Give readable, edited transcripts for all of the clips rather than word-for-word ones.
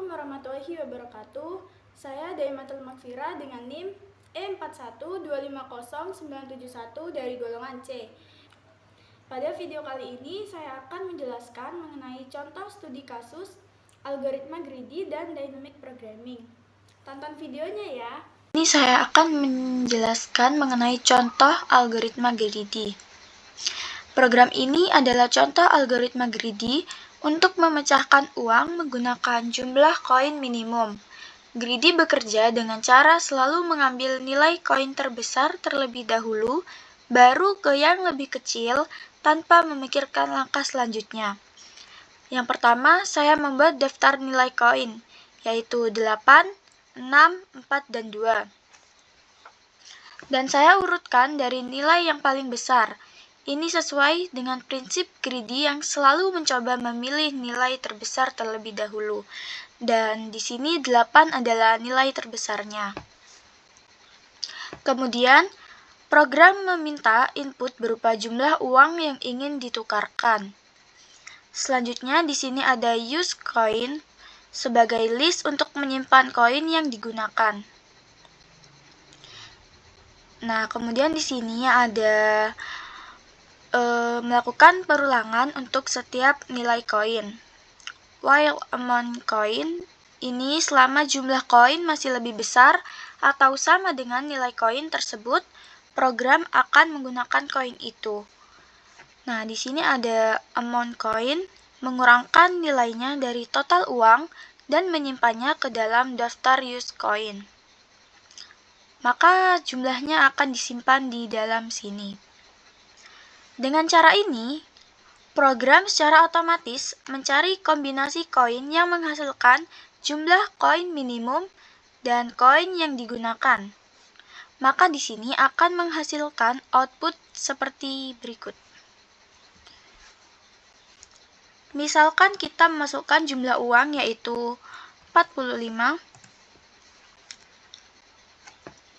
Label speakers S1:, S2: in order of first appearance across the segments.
S1: Assalamualaikum warahmatullahi wabarakatuh. Saya Daimatul Makfira dengan NIM E4125091 dari golongan C. Pada video kali ini saya akan menjelaskan mengenai contoh studi kasus algoritma greedy dan dynamic programming. Tonton videonya ya.
S2: Ini saya akan menjelaskan mengenai contoh algoritma greedy. Program ini adalah contoh algoritma greedy untuk memecahkan uang menggunakan jumlah koin minimum. Greedy bekerja dengan cara selalu mengambil nilai koin terbesar terlebih dahulu, baru ke yang lebih kecil tanpa memikirkan langkah selanjutnya. Yang pertama, saya membuat daftar nilai koin, yaitu 8, 6, 4, dan 2. Dan saya urutkan dari nilai yang paling besar. Ini sesuai dengan prinsip greedy yang selalu mencoba memilih nilai terbesar terlebih dahulu. Dan di sini 8 adalah nilai terbesarnya. Kemudian, program meminta input berupa jumlah uang yang ingin ditukarkan. Selanjutnya, di sini ada use coin sebagai list untuk menyimpan koin yang digunakan. Nah, kemudian di sini ada melakukan perulangan untuk setiap nilai koin. While amount koin ini selama jumlah koin masih lebih besar atau sama dengan nilai koin tersebut, program akan menggunakan koin itu. Nah, di sini ada amount koin mengurangkan nilainya dari total uang dan menyimpannya ke dalam daftar use coin. Maka jumlahnya akan disimpan di dalam sini. Dengan cara ini, program secara otomatis mencari kombinasi koin yang menghasilkan jumlah koin minimum dan koin yang digunakan. Maka di sini akan menghasilkan output seperti berikut. Misalkan kita memasukkan jumlah uang yaitu 45,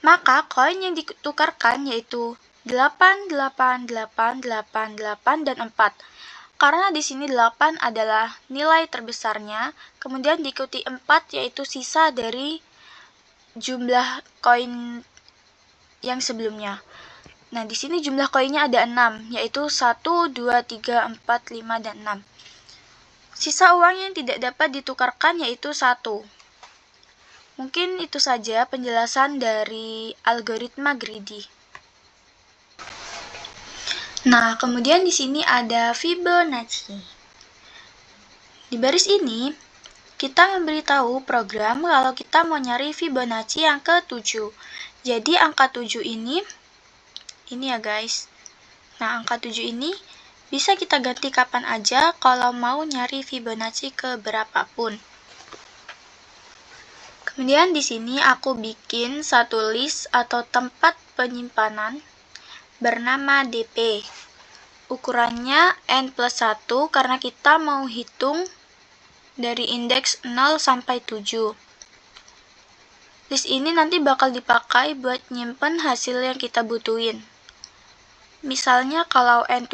S2: maka koin yang ditukarkan yaitu 8, 8, 8, 8, 8, dan 4. Karena di sini 8 adalah nilai terbesarnya, kemudian diikuti 4 yaitu sisa dari jumlah koin yang sebelumnya. Nah, di sini jumlah koinnya ada 6, yaitu 1, 2, 3, 4, 5, dan 6. Sisa uang yang tidak dapat ditukarkan yaitu 1. Mungkin itu saja penjelasan dari algoritma greedy. Nah, kemudian di sini ada Fibonacci. Di baris ini, kita memberitahu program kalau kita mau nyari Fibonacci yang ke-7. Jadi, angka 7 ini ya guys. Nah, angka 7 ini bisa kita ganti kapan aja kalau mau nyari Fibonacci ke berapapun. Kemudian di sini aku bikin satu list atau tempat penyimpanan bernama DP. Ukurannya N+1 karena kita mau hitung dari indeks 0 sampai 7. List ini nanti bakal dipakai buat nyimpen hasil yang kita butuhin. Misalnya kalau N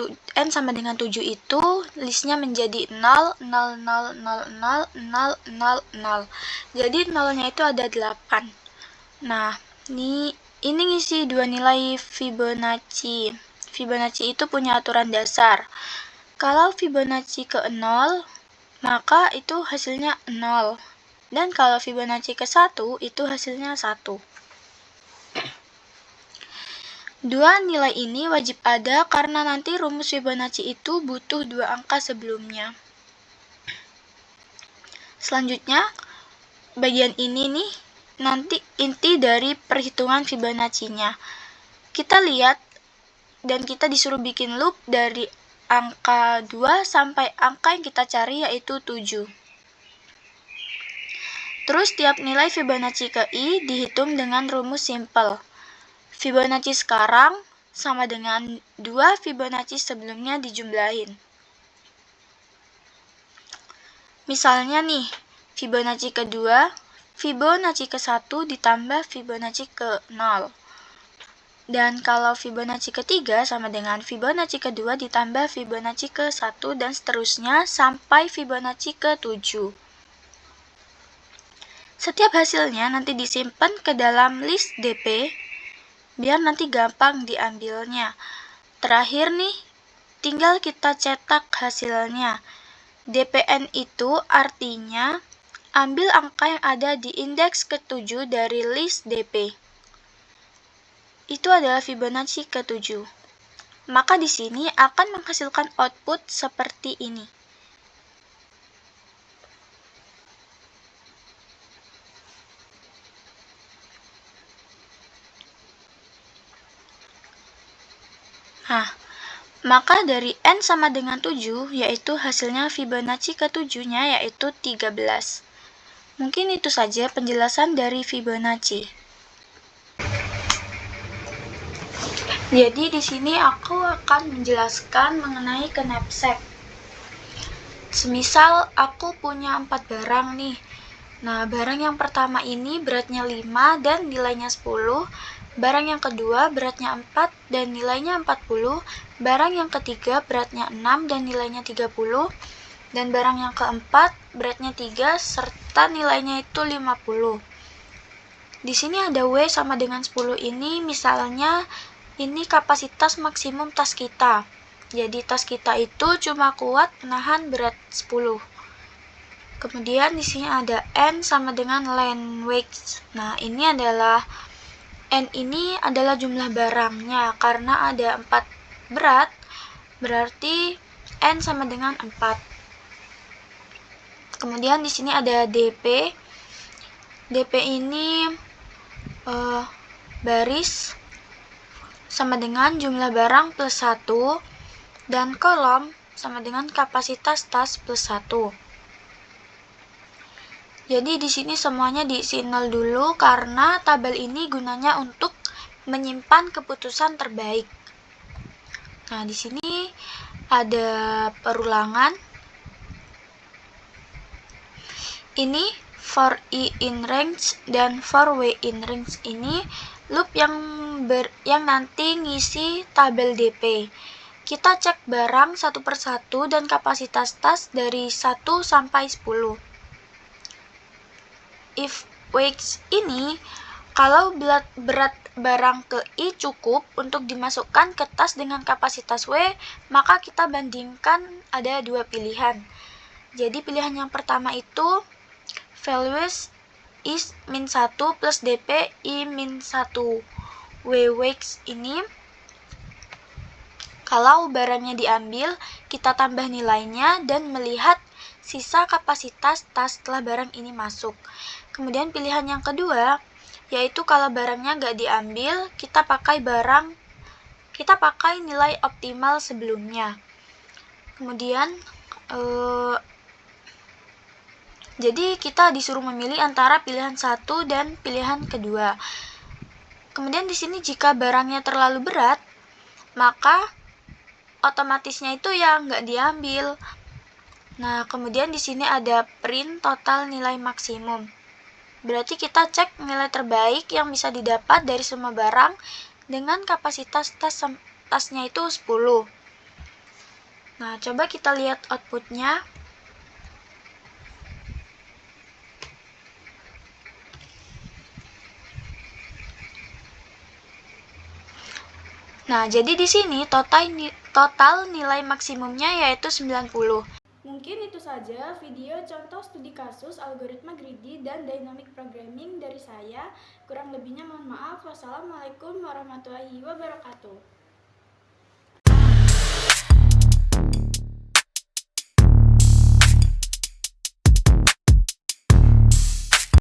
S2: sama dengan 7 itu listnya menjadi 0, 0, 0, 0, 0, 0, 0, 0. Jadi 0-nya itu ada 8. Nah, ini ngisi dua nilai Fibonacci. Fibonacci itu punya aturan dasar. Kalau Fibonacci ke 0, maka itu hasilnya 0. Dan kalau Fibonacci ke 1, itu hasilnya 1. Dua nilai ini wajib ada karena nanti rumus Fibonacci itu butuh 2 angka sebelumnya. Selanjutnya, bagian ini nih, nanti inti dari perhitungan Fibonacci-nya. Kita lihat, dan kita disuruh bikin loop dari angka 2 sampai angka yang kita cari yaitu 7. Terus tiap nilai Fibonacci ke I dihitung dengan rumus simple. Fibonacci sekarang sama dengan 2 Fibonacci sebelumnya dijumlahin. Misalnya nih, Fibonacci ke-2, Fibonacci ke-1 ditambah Fibonacci ke-0. Dan kalau Fibonacci ke-3 sama dengan Fibonacci ke-2 ditambah Fibonacci ke-1 dan seterusnya sampai Fibonacci ke-7. Setiap hasilnya nanti disimpan ke dalam list DP, biar nanti gampang diambilnya. Terakhir nih, tinggal kita cetak hasilnya. DPN itu artinya ambil angka yang ada di indeks ke-7 dari list DP. Itu adalah Fibonacci ke-7. Maka di sini akan menghasilkan output seperti ini. Nah, maka dari N sama dengan 7, yaitu hasilnya Fibonacci ke-7-nya yaitu 13. Mungkin itu saja penjelasan dari Fibonacci. Jadi di sini aku akan menjelaskan mengenai knapsack. Semisal aku punya 4 barang nih. Nah, barang yang pertama ini beratnya 5 dan nilainya 10. Barang yang kedua beratnya 4 dan nilainya 40. Barang yang ketiga beratnya 6 dan nilainya 30. Dan barang yang keempat beratnya 3 serta nilainya itu 50. Di sini ada W sama dengan 10 ini, misalnya ini kapasitas maksimum tas kita. Jadi tas kita itu cuma kuat menahan berat 10. Kemudian di sini ada N sama dengan length weight. Nah, ini adalah N ini adalah jumlah barangnya, karena ada 4 berat, berarti N sama dengan 4. Kemudian di sini ada DP. DP ini baris sama dengan jumlah barang plus 1, dan kolom sama dengan kapasitas tas plus 1. Jadi di sini semuanya diisi 0 dulu karena tabel ini gunanya untuk menyimpan keputusan terbaik. Nah, di sini ada perulangan. Ini for I in range dan for W in range ini loop yang nanti ngisi tabel DP. Kita cek barang satu persatu dan kapasitas tas dari 1 sampai 10. If weights ini, kalau berat barang ke I cukup untuk dimasukkan ke tas dengan kapasitas W, maka kita bandingkan ada 2 pilihan. Jadi pilihan yang pertama itu values is min 1 plus DP I min 1. W weights ini, kalau barangnya diambil, kita tambah nilainya dan melihat sisa kapasitas tas setelah barang ini masuk. Kemudian pilihan yang kedua, yaitu kalau barangnya nggak diambil, kita pakai nilai optimal sebelumnya. Kemudian jadi kita disuruh memilih antara pilihan 1 dan pilihan kedua. Kemudian di sini jika barangnya terlalu berat, maka otomatisnya itu yang nggak diambil. Nah, kemudian di sini ada print total nilai maksimum. Berarti kita cek nilai terbaik yang bisa didapat dari semua barang dengan kapasitas tasnya itu 10. Nah, coba kita lihat outputnya. Nah, jadi di sini total nilai maksimumnya yaitu 90.
S1: Mungkin itu saja video contoh studi kasus algoritma greedy dan dynamic programming dari saya. Kurang lebihnya mohon maaf. Wassalamualaikum warahmatullahi wabarakatuh.